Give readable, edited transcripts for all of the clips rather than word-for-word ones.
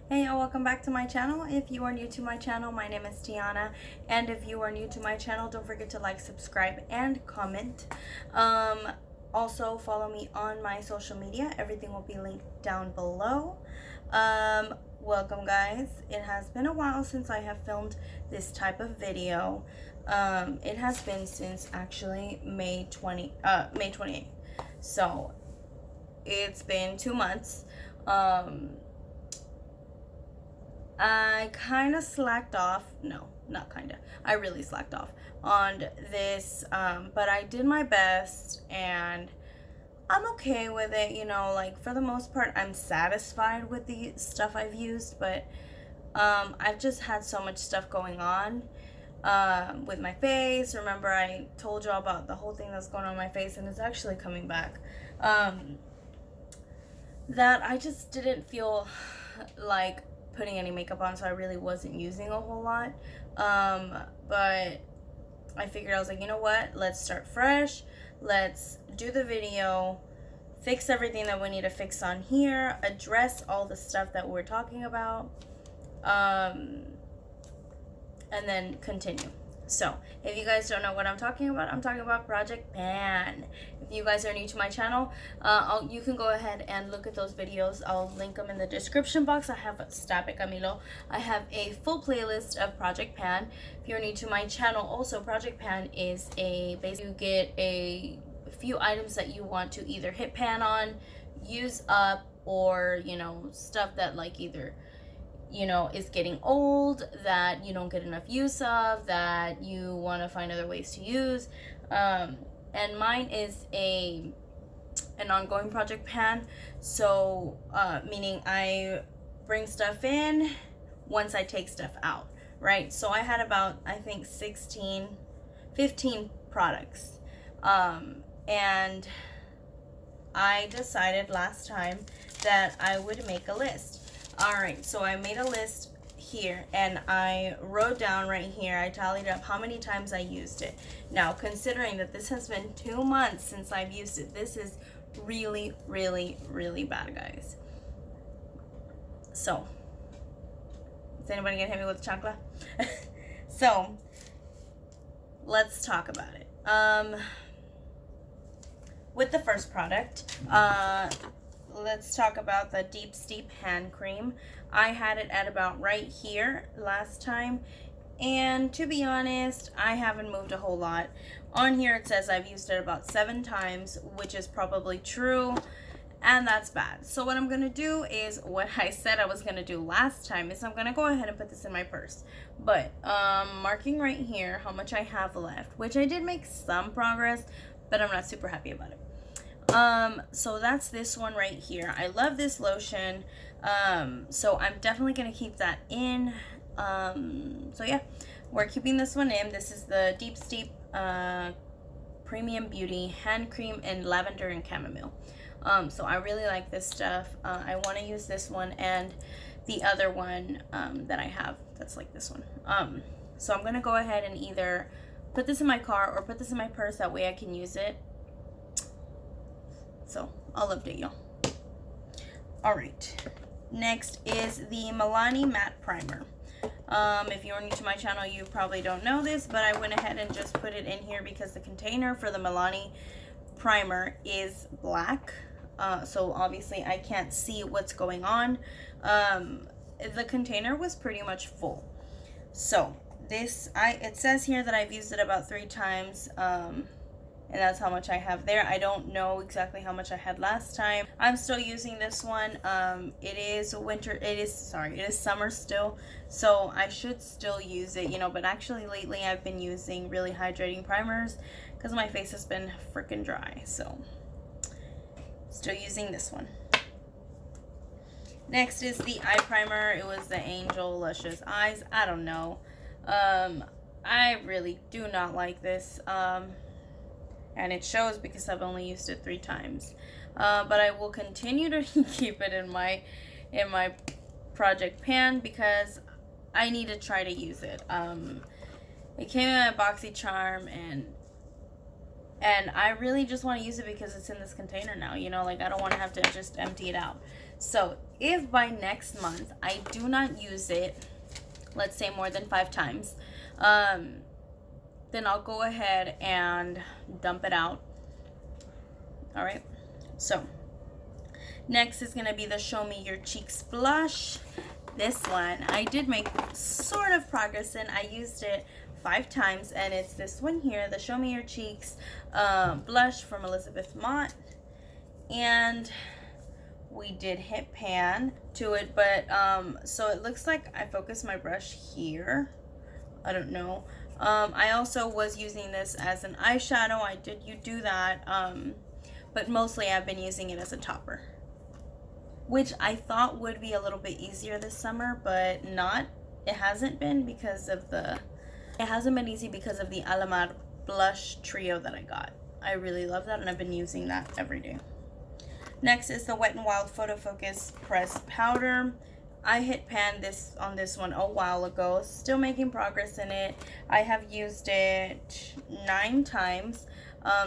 Hey, welcome back to my channel. If you are new to my channel, my name is Tiana, and if you are new to my channel, don't forget to like, subscribe, and comment. Also follow me on my social media. Everything will be linked down below. Welcome guys. It has been a while since I have filmed this type of video. It has been since actually May 28th. So it's been 2 months. I kind of slacked off. No, not kind of. I really slacked off on this, but I did my best and I'm okay with it, you know, like for the most part I'm satisfied with the stuff I've used, but I've just had so much stuff going on with my face. Remember I told y'all about the whole thing that's going on my face, and it's actually coming back, that I just didn't feel like putting any makeup on, so I really wasn't using a whole lot. But I figured, I was like, you know what, let's start fresh, let's do the video, fix everything that we need to fix on here, address all the stuff that we're talking about, and then continue. So if you guys don't know what I'm talking about, I'm talking about Project Pan. If you guys are new to my channel, you can go ahead and look at those videos. I'll link them in the description box. I have I have a full playlist of Project Pan. If you're new to my channel, also Project Pan is basically you get a few items that you want to either hit pan on, use up, or you know, stuff that like either you know is getting old, that you don't get enough use of, that you want to find other ways to use. And mine is an ongoing Project Pan, so meaning I bring stuff in once I take stuff out, right? So I had about, I think 15 products, and I decided last time that I would make a list. Alright, so I made a list here and I wrote down right here, I tallied up how many times I used it. Now, considering that this has been 2 months since I've used it, this is really, really, really bad, guys. So, is anybody gonna hit me with chocolate? So, let's talk about it. With the first product, let's talk about the Deep Steep Hand Cream. I had it at about right here last time, and to be honest, I haven't moved a whole lot. On here it says I've used it about 7 times, which is probably true, and that's bad. So what I'm gonna do is what I said I was gonna do last time, is I'm gonna go ahead and put this in my purse. But marking right here how much I have left, which I did make some progress, but I'm not super happy about it. So that's this one right here. I love this lotion, so I'm definitely gonna keep that in. So yeah, we're keeping this one in. This is the Deep Steep Premium Beauty Hand Cream in Lavender and Chamomile. So I really like this stuff. I want to use this one and the other one that I have that's like this one. So I'm gonna go ahead and either put this in my car or put this in my purse, that way I can use it. So I'll update y'all. Alright, next is the Milani Matte Primer. If you're new to my channel, you probably don't know this, but I went ahead and just put it in here because the container for the Milani Primer is black. So obviously I can't see what's going on. The container was pretty much full. So this, it says here that I've used it about 3 times. And that's how much I have there. I don't know exactly how much I had last time. I'm still using this one. It is summer still, so I should still use it, you know, but actually lately I've been using really hydrating primers because my face has been freaking dry, so still using this one. Next is the eye primer. It was the Angel Luscious Eyes. I don't know. I really do not like this. And it shows because I've only used it 3 times. But I will continue to keep it in my Project Pan because I need to try to use it. It came in a BoxyCharm, and I really just want to use it because it's in this container now, you know, like I don't want to have to just empty it out. So if by next month I do not use it, let's say more than 5 times, then I'll go ahead and dump it out. All right, so next is gonna be the Show Me Your Cheeks blush. This one I did make sort of progress in. I used it 5 times, and it's this one here, the Show Me Your Cheeks blush from Elizabeth Mott. And we did hit pan to it, but so it looks like I focused my brush here. I don't know. I also was using this as an eyeshadow. I did do that, but mostly I've been using it as a topper, which I thought would be a little bit easier this summer, but not. It hasn't been because of the, it hasn't been easy because of the Alamar blush trio that I got. I really love that, and I've been using that every day. Next is the Wet n Wild Photo Focus Pressed Powder. I hit pan on this one a while ago. Still making progress in it. I have used it 9 times.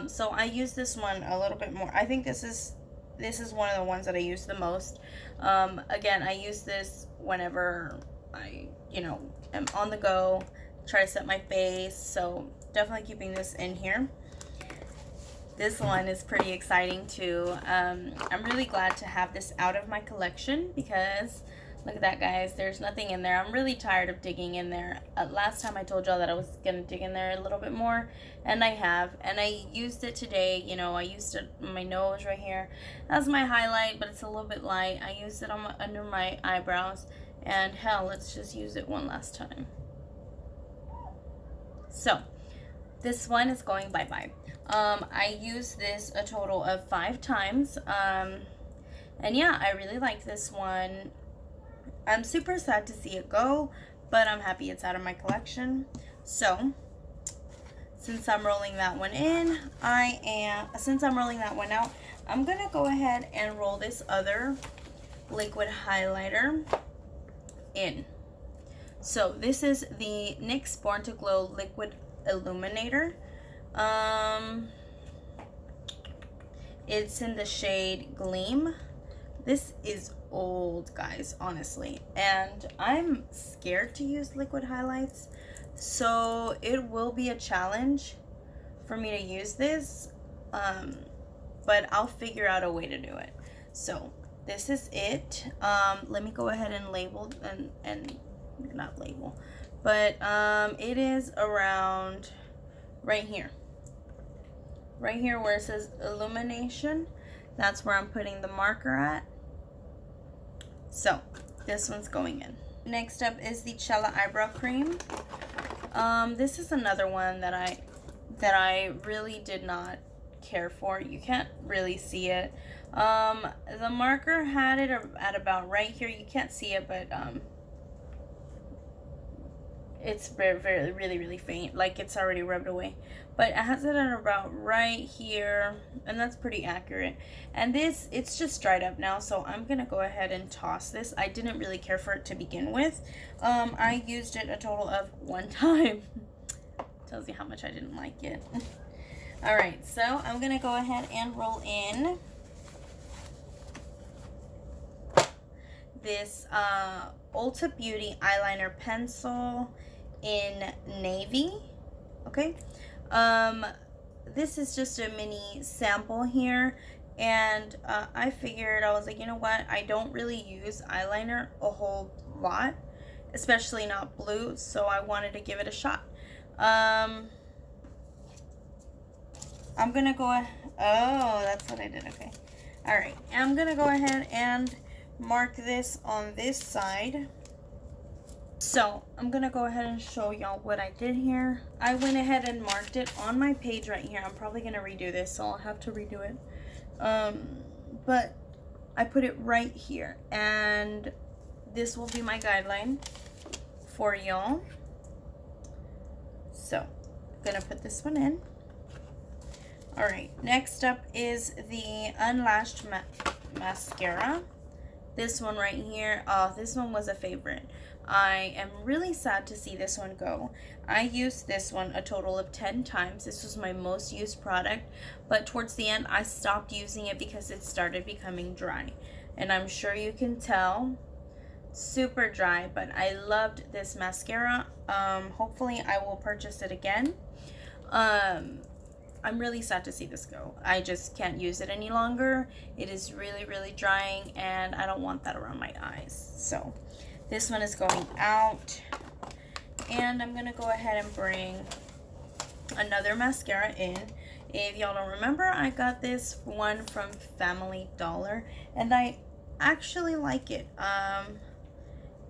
So I use this one a little bit more. I think this is one of the ones that I use the most. Again, I use this whenever I, am on the go, try to set my face. So definitely keeping this in here. This one is pretty exciting too. I'm really glad to have this out of my collection because look at that, guys. There's nothing in there. I'm really tired of digging in there. Last time I told y'all that I was going to dig in there a little bit more, and I have. And I used it today. I used it on my nose right here. That's my highlight, but it's a little bit light. I used it under my eyebrows. And hell, let's just use it one last time. So, this one is going bye-bye. I used this a total of 5 times. And yeah, I really like this one. I'm super sad to see it go, but I'm happy it's out of my collection. So, since I'm rolling that one in, since I'm rolling that one out, I'm gonna go ahead and roll this other liquid highlighter in. So, this is the NYX Born to Glow Liquid Illuminator. It's in the shade Gleam. This is old, guys, honestly, and I'm scared to use liquid highlights, so it will be a challenge for me to use this, but I'll figure out a way to do it. So this is it. Let me go ahead and label and not label, but it is around right here where it says illumination. That's where I'm putting the marker at. So this one's going in. Next up is the Cella Eyebrow Cream. This is another one that I really did not care for. You can't really see it. The marker had it at about right here. You can't see it, but it's very really faint, like it's already rubbed away, but it has it at about right here, and that's pretty accurate. And it's just dried up now, so I'm gonna go ahead and toss this. I didn't really care for it to begin with. I used it a total of 1 time. Tells you how much I didn't like it. All right, so I'm gonna go ahead and roll in this Ulta Beauty eyeliner pencil in navy. Okay, this is just a mini sample here, and I figured, I was like, you know what, I don't really use eyeliner a whole lot, especially not blue, so I wanted to give it a shot. I'm gonna go oh, that's what I did. Okay, all right, I'm gonna go ahead and mark this on this side. So I'm gonna go ahead and show y'all what I did here. I went ahead and marked it on my page right here. I'm probably gonna redo this, so I'll have to redo it. But I put it right here, and this will be my guideline for y'all. So I'm gonna put this one in. All right, next up is the Unlashed mascara. This one right here, oh, this one was a favorite. I am really sad to see this one go. I used this one a total of 10 times. This was my most used product, but towards the end I stopped using it because it started becoming dry. and I'm sure you can tell. Super dry, but I loved this mascara. Hopefully I will purchase it again. I'm really sad to see this go. I just can't use it any longer. It is really drying, and I don't want that around my eyes. So this one is going out, and I'm gonna go ahead and bring another mascara in. If y'all don't remember, I got this one from Family Dollar, and I actually like it.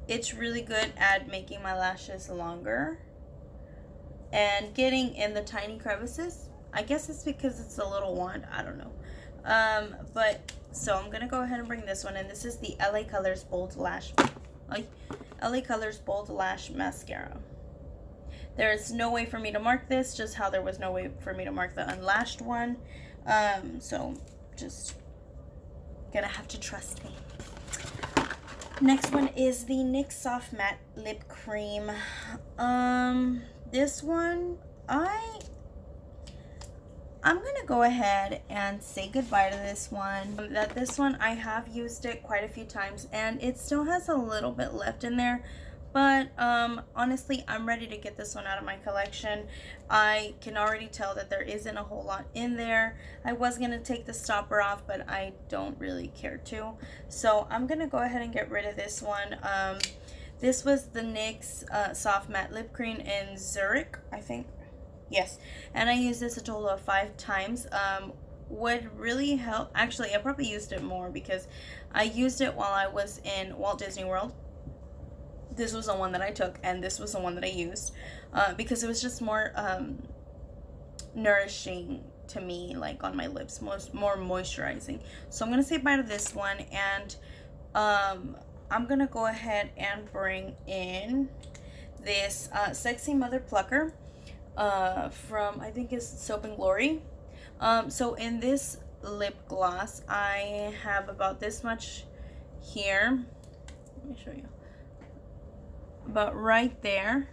It's really good at making my lashes longer and getting in the tiny crevices. I guess it's because it's a little wand, I don't know. But so I'm gonna go ahead and bring this one, and this is the LA Colors Bold Lash Mascara. There's no way for me to mark this, just how there was no way for me to mark the unlashed one. So just gonna have to trust me. Next one is the NYX Soft Matte Lip Cream. This one, I'm gonna go ahead and say goodbye to this one. This one, I have used it quite a few times, and it still has a little bit left in there. But honestly, I'm ready to get this one out of my collection. I can already tell that there isn't a whole lot in there. I was going to take the stopper off, but I don't really care to. So I'm going to go ahead and get rid of this one. This was the NYX Soft Matte Lip Cream in Zurich, I think. Yes. And I used this a total of 5 times. Would really help. Actually, I probably used it more because I used it while I was in Walt Disney World. This was the one that I took, and this was the one that I used because it was just more nourishing to me, like on my lips, more moisturizing. So I'm gonna say bye to this one, and I'm gonna go ahead and bring in this Sexy Mother Plucker from, I think it's Soap and Glory. So in this lip gloss, I have about this much here. Let me show you. About right there.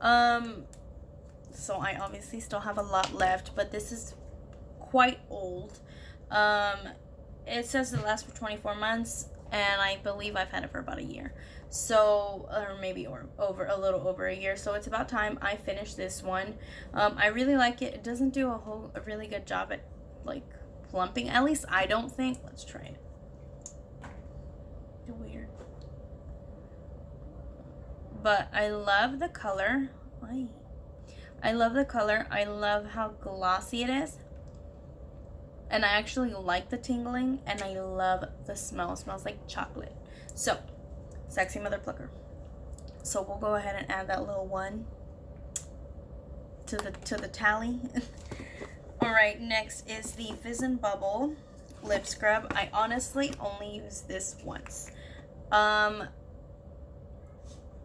So I obviously still have a lot left, but this is quite old. It says it lasts for 24 months, and I believe I've had it for about a year. So, or maybe over a little over a year. So it's about time I finish this one. I really like it. It doesn't do a really good job at like plumping. At least I don't think. Let's try it. Weird. But I love the color. I love the color. I love how glossy it is. And I actually like the tingling. And I love the smell. It smells like chocolate. So, Sexy Mother Plucker. So we'll go ahead and add that little one to the tally. Alright, next is the Fizz and Bubble Lip Scrub. I honestly only use this once.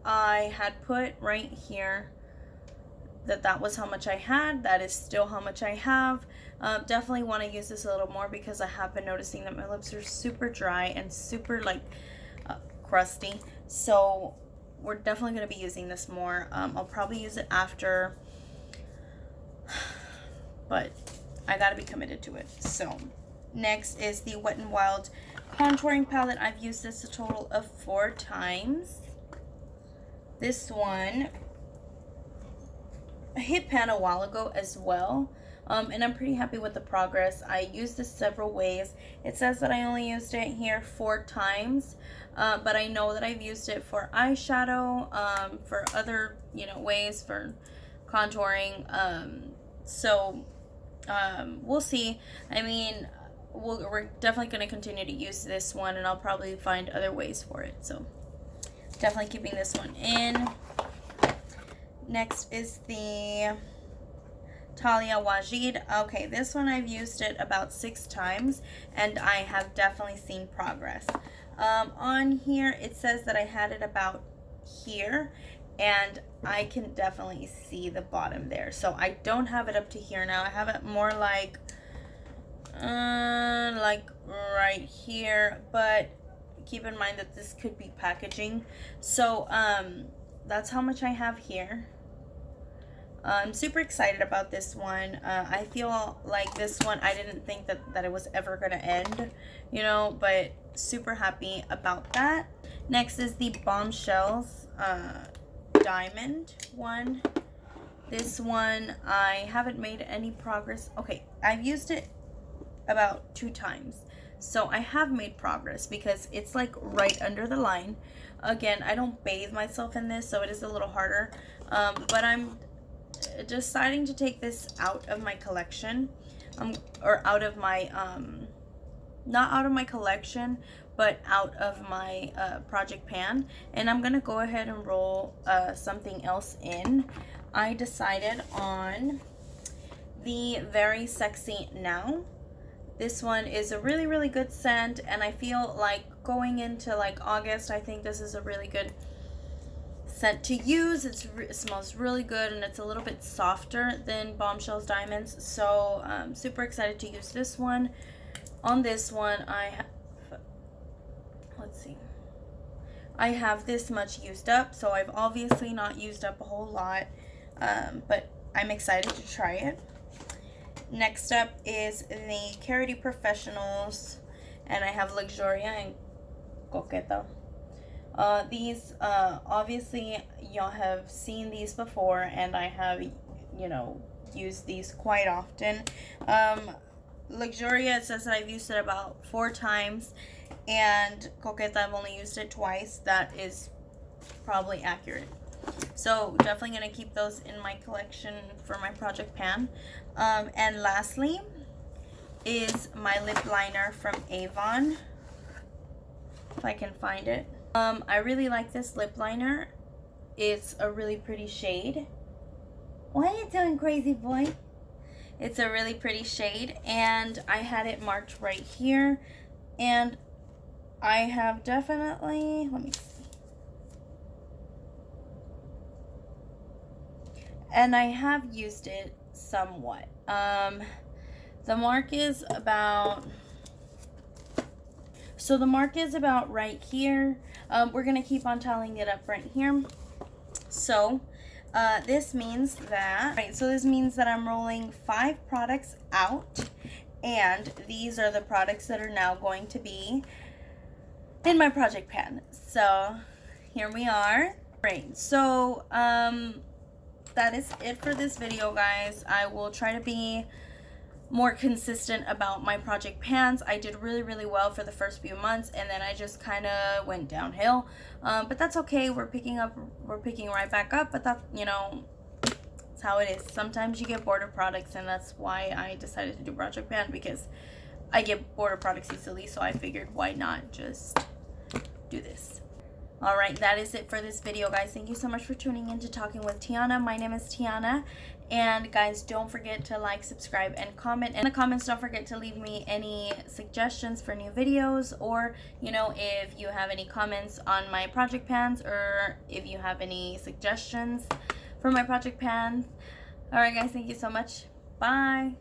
I had put right here that was how much I had. That is still how much I have. Definitely want to use this a little more because I have been noticing that my lips are super dry and super like crusty. So we're definitely going to be using this more. I'll probably use it after, but I got to be committed to it. So next is the Wet n Wild contouring palette. I've used this a total of 4 times. This one, I hit pan a while ago as well, and I'm pretty happy with the progress. I used this several ways. It says that I only used it here 4 times, but I know that I've used it for eyeshadow, for other, ways for contouring. So we'll see. I mean, we're definitely going to continue to use this one, and I'll probably find other ways for it. So definitely keeping this one in. Next is the Thalia Waajid. Okay, this one I've used it about 6 times, and I have definitely seen progress. On here, it says that I had it about here, and I can definitely see the bottom there. So I don't have it up to here now. I have it more like right here, but keep in mind that this could be packaging. So that's how much I have here. I'm super excited about this one. I feel like this one, I didn't think that it was ever going to end, you know, but super happy about that. Next is the Bombshells Diamond one. This one, I haven't made any progress. Okay, I've used it about 2 times. So I have made progress because it's like right under the line. Again, I don't bathe myself in this, so it is a little harder. But I'm deciding to take this out of my collection. Or out of my, not out of my collection, but out of my Project Pan. And I'm going to go ahead and roll something else in. I decided on the Very Sexy Now. This one is a really, really good scent, and I feel like going into like August, I think this is a really good scent to use. It smells really good, and it's a little bit softer than Bombshell's Diamonds, so I'm super excited to use this one. On this one, I have, let's see, I have this much used up, so I've obviously not used up a whole lot, but I'm excited to try it. Next up is the Carity Professionals, and I have Luxuria and Coqueta. These, obviously, y'all have seen these before, and I have, you know, used these quite often. Luxuria, it says that I've used it about 4 times, and Coqueta, I've only used it twice. That is probably accurate. So definitely going to keep those in my collection for my Project Pan. And lastly is my lip liner from Avon, if I can find it. I really like this lip liner. It's a really pretty shade. What are you doing, crazy boy? It's a really pretty shade, and I had it marked right here, and I have definitely, let me see. And I have used it somewhat. The mark is about, so the mark is about right here. We're gonna keep on tallying it up right here. So this means that, right, so this means that I'm rolling 5 products out, and these are the products that are now going to be in my Project Pan. So here we are. Right, so that is it for this video, guys. I will try to be more consistent about my Project Pans. I did really, really well for the first few months, and then I just kind of went downhill. But that's okay. We're picking right back up. But that, you know, that's how it is. Sometimes you get bored of products, and that's why I decided to do Project Pan, because I get bored of products easily. So I figured, why not just do this? Alright, that is it for this video, guys. Thank you so much for tuning in to Talking with Tiana. My name is Tiana. And guys, don't forget to like, subscribe, and comment. In the comments, don't forget to leave me any suggestions for new videos, or, you know, if you have any comments on my Project Pans, or if you have any suggestions for my Project Pans. Alright, guys, thank you so much. Bye.